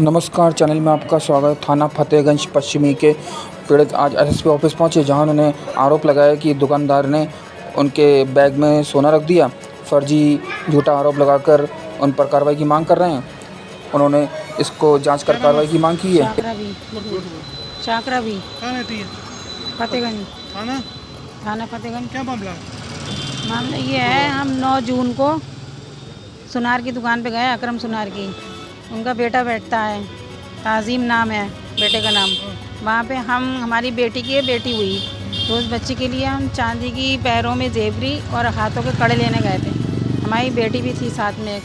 नमस्कार, चैनल में आपका स्वागत। थाना फतेहगंज पश्चिमी के पीड़ित आज एसएसपी ऑफिस पहुंचे, जहां उन्होंने आरोप लगाया कि दुकानदार ने उनके बैग में सोना रख दिया। फर्जी झूठा आरोप लगाकर उन पर कार्रवाई की मांग कर रहे हैं। उन्होंने इसको जांच कर कार्रवाई की मांग की है। चाकरा भी कहाँ रहती है? फतेहगंज थाना फतेहगंज। क्या मामला है? मामला ये है, हम 9 जून को सुनार की दुकान पे गए, अकरम सुनार की। उनका बेटा बैठता है, ताज़ीम नाम है बेटे का नाम। वहाँ पे हमारी बेटी की बेटी हुई, तो उस बच्ची के लिए हम चांदी की पैरों में जेवरी और हाथों के कड़े लेने गए थे। हमारी बेटी भी थी साथ में।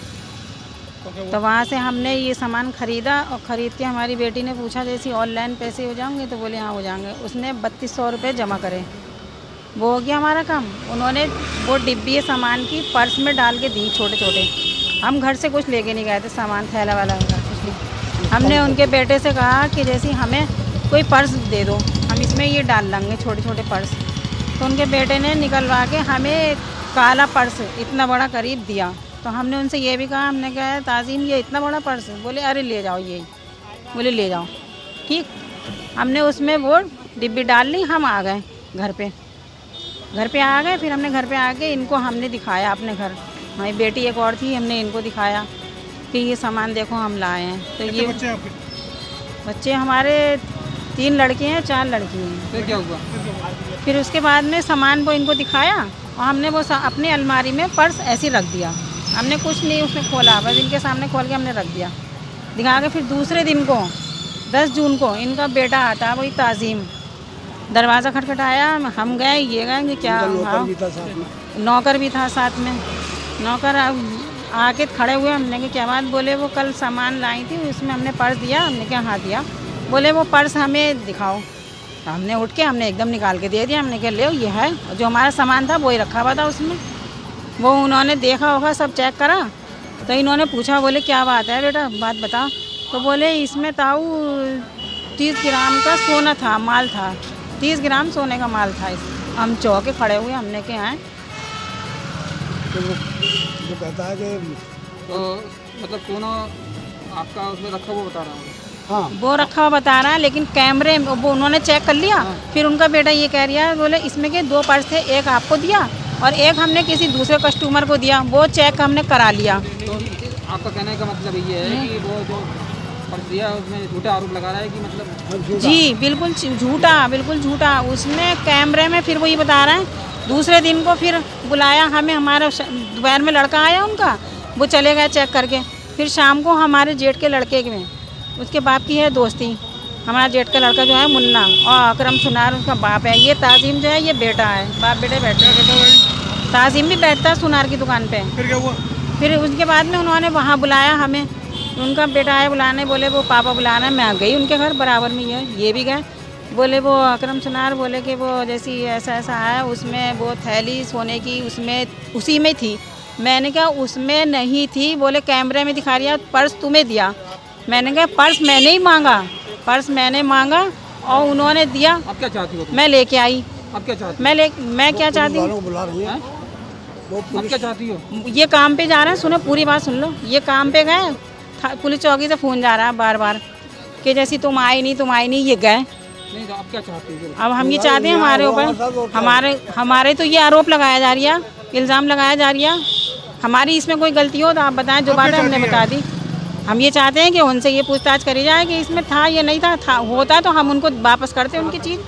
तो वहाँ से हमने ये सामान ख़रीदा और ख़रीद के हमारी बेटी ने पूछा जैसे ऑनलाइन पैसे हो जाएंगे, तो बोले हाँ हो जाएंगे। उसने 3200 रुपये जमा करे, वो हो गया हमारा काम। उन्होंने वो डिब्बी सामान की पर्स में डाल के दी, छोटे छोटे। हम घर से कुछ लेके नहीं गए थे सामान, थैला वाला कुछ नहीं। हमने उनके बेटे से कहा कि जैसे हमें कोई पर्स दे दो, हम इसमें ये डाल लेंगे छोटे छोटे पर्स। तो उनके बेटे ने निकलवा के हमें काला पर्स इतना बड़ा करीब दिया। तो हमने उनसे ये भी कहा, हमने कहा ताज़ीम ये इतना बड़ा पर्स? बोले अरे ले जाओ, यही बोले ले जाओ। ठीक, हमने उसमें वो डिब्बी डाल ली। हम आ गए घर पे आ गए। फिर हमने घर पे आके इनको हमने दिखाया अपने घर। हमारी बेटी एक और थी, हमने इनको दिखाया कि ये सामान देखो हम लाए हैं। तो ये बच्चे आपके? बच्चे हमारे 3 लड़के हैं, 4 लड़की हैं। फिर क्या हुआ? फिर उसके बाद में सामान वो इनको दिखाया और हमने वो अपनी अलमारी में पर्स ऐसे रख दिया। हमने कुछ नहीं उसमें खोला, बस इनके सामने खोल के हमने रख दिया, दिखा के। फिर दूसरे दिन को 10 जून को इनका बेटा आता, वही ताज़ीम, दरवाज़ा खटखटाया। हम गए, ये गए कि क्या, नौकर भी था साथ में। नौकर आके खड़े हुए, हमने कहा क्या बात? बोले वो कल सामान लाई थी, उसमें हमने पर्स दिया। हमने कहा हाँ दिया। बोले वो पर्स हमें दिखाओ। हमने उठ के हमने एकदम निकाल के दे दिया। हमने कहा ले ये है, जो हमारा सामान था वही रखा हुआ था उसमें। वो उन्होंने देखा होगा, सब चेक करा। तो इन्होंने पूछा, बोले क्या बात है बेटा, बात बता। तो बोले इसमें ताऊ 30 ग्राम का सोना था, माल था, 30 ग्राम सोने का माल था। हम चौके खड़े हुए, हमने के हैं। तो वो कहता है कि तो मतलब सोना आपका उसमें रखा हुआ बता रहा हूँ। हाँ, वो रखा हुआ बता रहा है, लेकिन कैमरे वो उन्होंने चेक कर लिया। फिर उनका बेटा ये कह रहा है, बोले इसमें के 2 पर्स थे, एक आपको दिया और एक हमने किसी दूसरे कस्टमर को दिया। वो चेक हमने करा लिया। तो आपका कहने का मतलब ये है कि वो जो पर्स दिया उसमें झूठे आरोप लगा रहा है कि मतलब? जी बिल्कुल झूठा, बिल्कुल झूठा। उसमें कैमरे में फिर वही बता रहा है। दूसरे दिन को फिर बुलाया हमें, हमारा दोपहर में लड़का आया उनका, वो चले गए चेक करके। फिर शाम को हमारे जेठ के लड़के में, उसके बाप की है दोस्ती। हमारा जेठ का लड़का जो है मुन्ना, और अकरम सुनार उसका बाप है। ये ताज़ीम जो है ये बेटा है, बाप बेटे बैठे हैं। ताज़ीम भी बैठता है सुनार की दुकान पे। फिर क्या हुआ? फिर उसके बाद में उन्होंने वहाँ बुलाया हमें, उनका बेटा आया बुलाने। बोले वो पापा बुलाना है। मैं गई उनके घर, बराबर में ये भी गए। बोले वो अकरम सुनार बोले कि वो जैसी ऐसा ऐसा है, उसमें वो थैली सोने की उसमें उसी में थी। मैंने कहा उसमें नहीं थी। बोले कैमरे में दिखा रही है, पर्स तुम्हें दिया। मैंने कहा पर्स मैंने ही मांगा, पर्स मैंने मांगा और उन्होंने दिया। आप क्या चाहती हो? मैं लेके आई। आप क्या चाहती मैं क्या चाहती हूँ, बुला रही है। वो हो? आप क्या चाहती हो? ये काम पे जा रहे हैं, सुनो पूरी बात सुन लो। ये काम पे गए, पुलिस चौकी से फ़ोन जा रहा है बार बार कि जैसी तुम आई नहीं, ये गए। नहीं, तो आप क्या चाहती हो? अब हम ये चाहते हैं हमारे ऊपर हमारे तो ये आरोप लगाया जा रहा है, इल्ज़ाम लगाया जा रहा है। हमारी इसमें कोई गलती हो तो आप बताएं, जो बात है हमने बता दी। हम ये चाहते हैं कि उनसे ये पूछताछ करी जाए कि इसमें था या नहीं था, होता तो हम उनको वापस करते उनकी चीज़।